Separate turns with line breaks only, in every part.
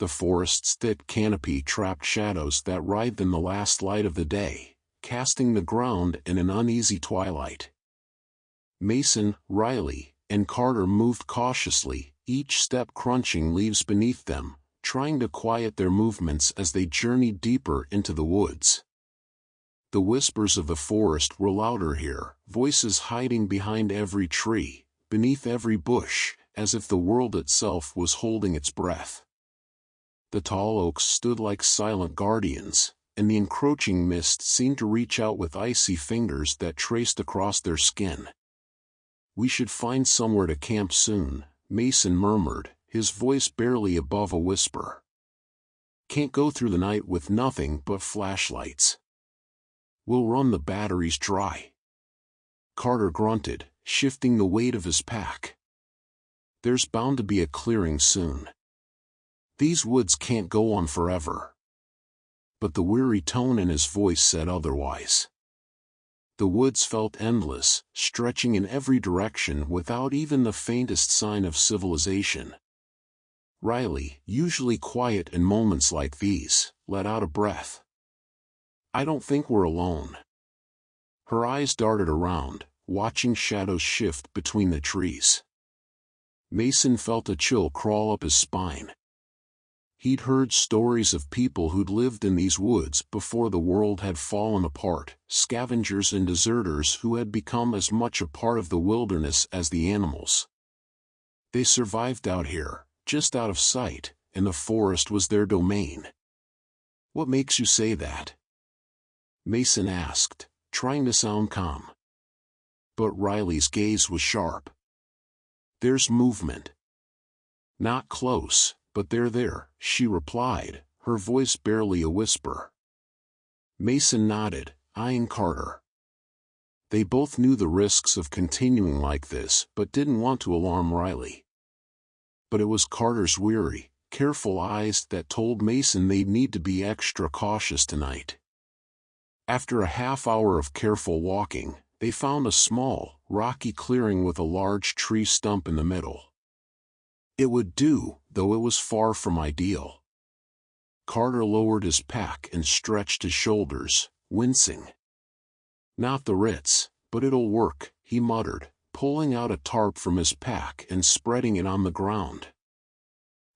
The forest's thick canopy trapped shadows that writhed in the last light of the day, casting the ground in an uneasy twilight. Mason, Riley, and Carter moved cautiously, each step crunching leaves beneath them, trying to quiet their movements as they journeyed deeper into the woods. The whispers of the forest were louder here, voices hiding behind every tree, beneath every bush, as if the world itself was holding its breath. The tall oaks stood like silent guardians, and the encroaching mist seemed to reach out with icy fingers that traced across their skin. "We should find somewhere to camp soon," Mason murmured, his voice barely above a whisper. "Can't go through the night with nothing but flashlights. We'll run the batteries dry." Carter grunted, shifting the weight of his pack. "There's bound to be a clearing soon. These woods can't go on forever." But the weary tone in his voice said otherwise. The woods felt endless, stretching in every direction without even the faintest sign of civilization. Riley, usually quiet in moments like these, let out a breath. "I don't think we're alone." Her eyes darted around, watching shadows shift between the trees. Mason felt a chill crawl up his spine. He'd heard stories of people who'd lived in these woods before the world had fallen apart, scavengers and deserters who had become as much a part of the wilderness as the animals. They survived out here, just out of sight, and the forest was their domain. "What makes you say that?" Mason asked, trying to sound calm. But Riley's gaze was sharp. "There's movement. Not close, but they're there," she replied, her voice barely a whisper. Mason nodded, eyeing Carter. They both knew the risks of continuing like this but didn't want to alarm Riley. But it was Carter's weary, careful eyes that told Mason they'd need to be extra cautious tonight. After a half-hour of careful walking, they found a small, rocky clearing with a large tree stump in the middle. It would do, though it was far from ideal. Carter lowered his pack and stretched his shoulders, wincing. "Not the Ritz, but it'll work," he muttered, pulling out a tarp from his pack and spreading it on the ground.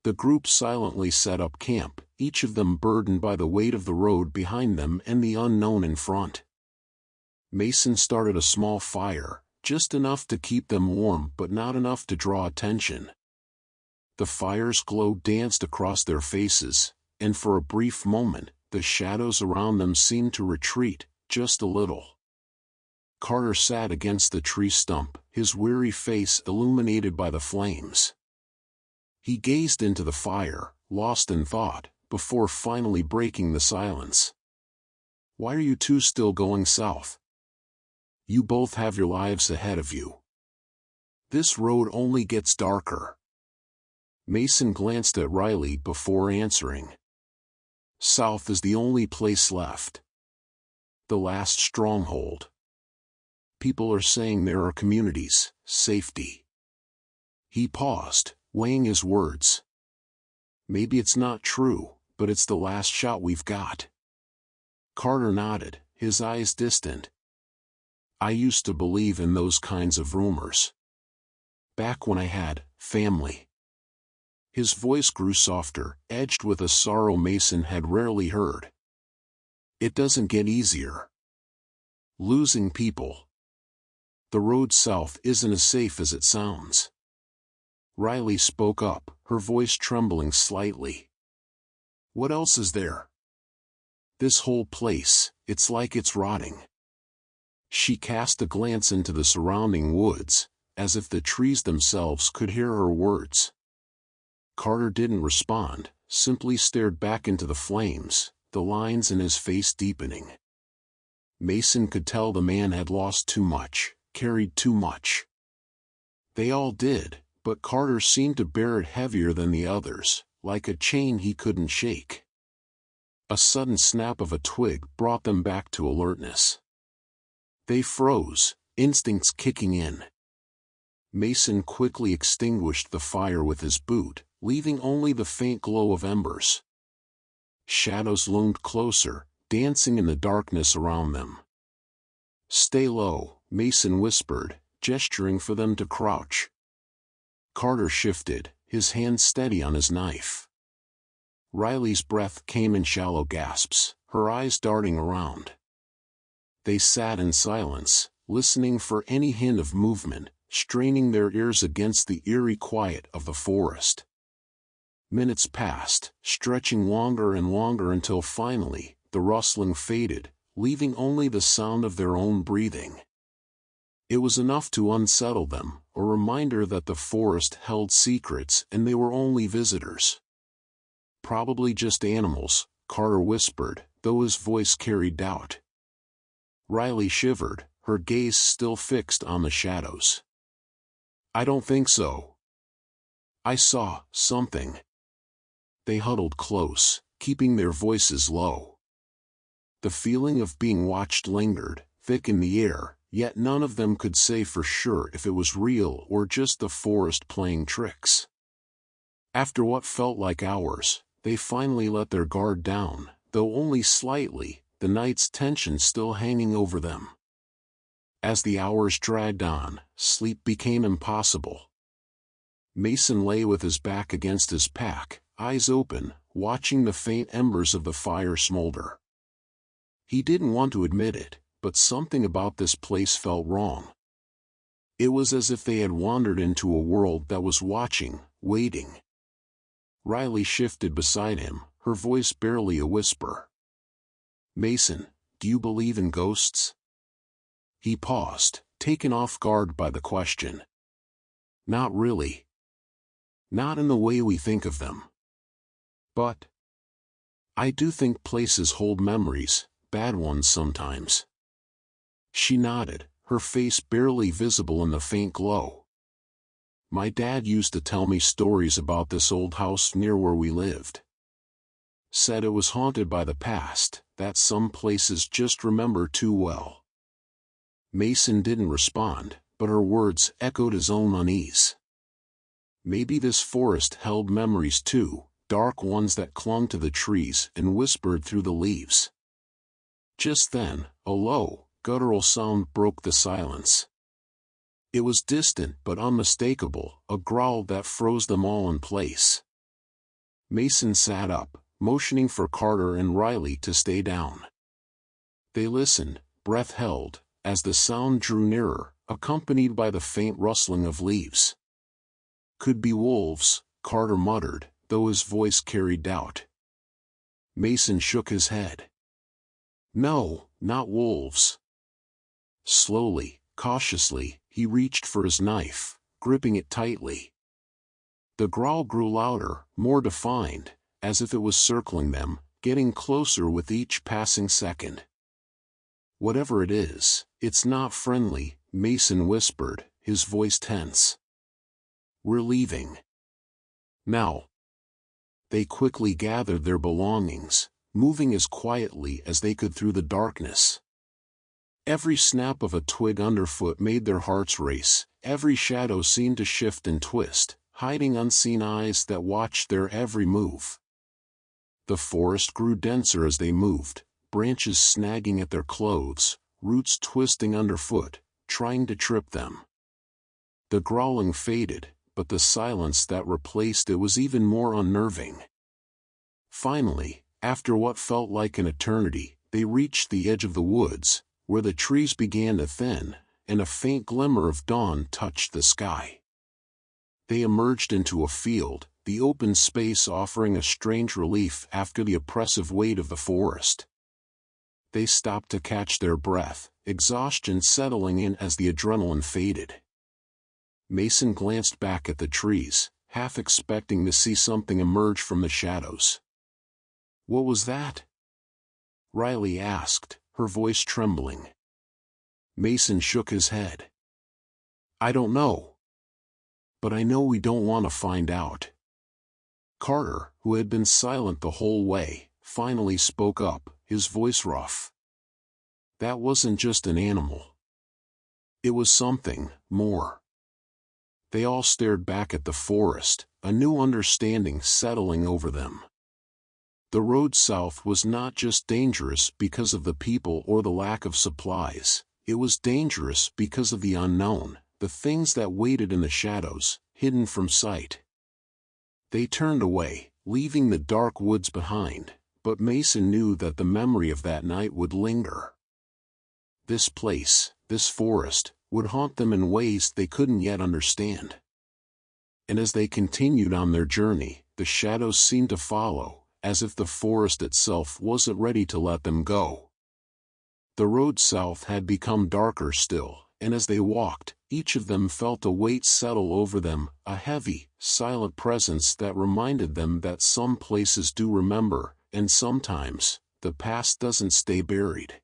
The group silently set up camp, each of them burdened by the weight of the road behind them and the unknown in front. Mason started a small fire, just enough to keep them warm but not enough to draw attention. The fire's glow danced across their faces, and for a brief moment, the shadows around them seemed to retreat, just a little. Carter sat against the tree stump, his weary face illuminated by the flames. He gazed into the fire, lost in thought, before finally breaking the silence. "Why are you two still going south? You both have your lives ahead of you. This road only gets darker." Mason glanced at Riley before answering. "South is the only place left. The last stronghold. People are saying there are communities, safety." He paused, weighing his words. "Maybe it's not true, but it's the last shot we've got." Carter nodded, his eyes distant. "I used to believe in those kinds of rumors. Back when I had family." His voice grew softer, edged with a sorrow Mason had rarely heard. "It doesn't get easier. Losing people. The road south isn't as safe as it sounds." Riley spoke up, her voice trembling slightly. "What else is there? This whole place, it's like it's rotting." She cast a glance into the surrounding woods, as if the trees themselves could hear her words. Carter didn't respond, simply stared back into the flames, the lines in his face deepening. Mason could tell the man had lost too much, carried too much. They all did, but Carter seemed to bear it heavier than the others, like a chain he couldn't shake. A sudden snap of a twig brought them back to alertness. They froze, instincts kicking in. Mason quickly extinguished the fire with his boot, leaving only the faint glow of embers. Shadows loomed closer, dancing in the darkness around them. "Stay low," Mason whispered, gesturing for them to crouch. Carter shifted, his hand steady on his knife. Riley's breath came in shallow gasps, her eyes darting around. They sat in silence, listening for any hint of movement, straining their ears against the eerie quiet of the forest. Minutes passed, stretching longer and longer until finally, the rustling faded, leaving only the sound of their own breathing. It was enough to unsettle them, a reminder that the forest held secrets and they were only visitors. "Probably just animals," Carter whispered, though his voice carried doubt. Riley shivered, her gaze still fixed on the shadows. "I don't think so. I saw something." They huddled close, keeping their voices low. The feeling of being watched lingered, thick in the air, yet none of them could say for sure if it was real or just the forest playing tricks. After what felt like hours, they finally let their guard down, though only slightly, the night's tension still hanging over them. As the hours dragged on, sleep became impossible. Mason lay with his back against his pack, eyes open, watching the faint embers of the fire smolder. He didn't want to admit it, but something about this place felt wrong. It was as if they had wandered into a world that was watching, waiting. Riley shifted beside him, her voice barely a whisper. "Mason, do you believe in ghosts?" He paused, taken off guard by the question. "Not really. Not in the way we think of them. But I do think places hold memories, bad ones sometimes." She nodded, her face barely visible in the faint glow. "My dad used to tell me stories about this old house near where we lived. Said it was haunted by the past, that some places just remember too well." Mason didn't respond, but her words echoed his own unease. Maybe this forest held memories too, dark ones that clung to the trees and whispered through the leaves. Just then, a low, guttural sound broke the silence. It was distant but unmistakable, a growl that froze them all in place. Mason sat up, motioning for Carter and Riley to stay down. They listened, breath held, as the sound drew nearer, accompanied by the faint rustling of leaves. "Could be wolves," Carter muttered, though his voice carried doubt. Mason shook his head. "No, not wolves." Slowly, cautiously, he reached for his knife, gripping it tightly. The growl grew louder, more defined, as if it was circling them, getting closer with each passing second. "Whatever it is, it's not friendly," Mason whispered, his voice tense. "We're leaving. Now." They quickly gathered their belongings, moving as quietly as they could through the darkness. Every snap of a twig underfoot made their hearts race, every shadow seemed to shift and twist, hiding unseen eyes that watched their every move. The forest grew denser as they moved, branches snagging at their clothes, roots twisting underfoot, trying to trip them. The growling faded, but the silence that replaced it was even more unnerving. Finally, after what felt like an eternity, they reached the edge of the woods, where the trees began to thin, and a faint glimmer of dawn touched the sky. They emerged into a field, the open space offering a strange relief after the oppressive weight of the forest. They stopped to catch their breath, exhaustion settling in as the adrenaline faded. Mason glanced back at the trees, half expecting to see something emerge from the shadows. "What was that?" Riley asked, her voice trembling. Mason shook his head. "I don't know. But I know we don't want to find out." Carter, who had been silent the whole way, finally spoke up, his voice rough. "That wasn't just an animal. It was something more." They all stared back at the forest, a new understanding settling over them. The road south was not just dangerous because of the people or the lack of supplies, it was dangerous because of the unknown, the things that waited in the shadows, hidden from sight. They turned away, leaving the dark woods behind, but Mason knew that the memory of that night would linger. This place, this forest, would haunt them in ways they couldn't yet understand. And as they continued on their journey, the shadows seemed to follow, as if the forest itself wasn't ready to let them go. The road south had become darker still, and as they walked, each of them felt a weight settle over them, a heavy, silent presence that reminded them that some places do remember, and sometimes, the past doesn't stay buried.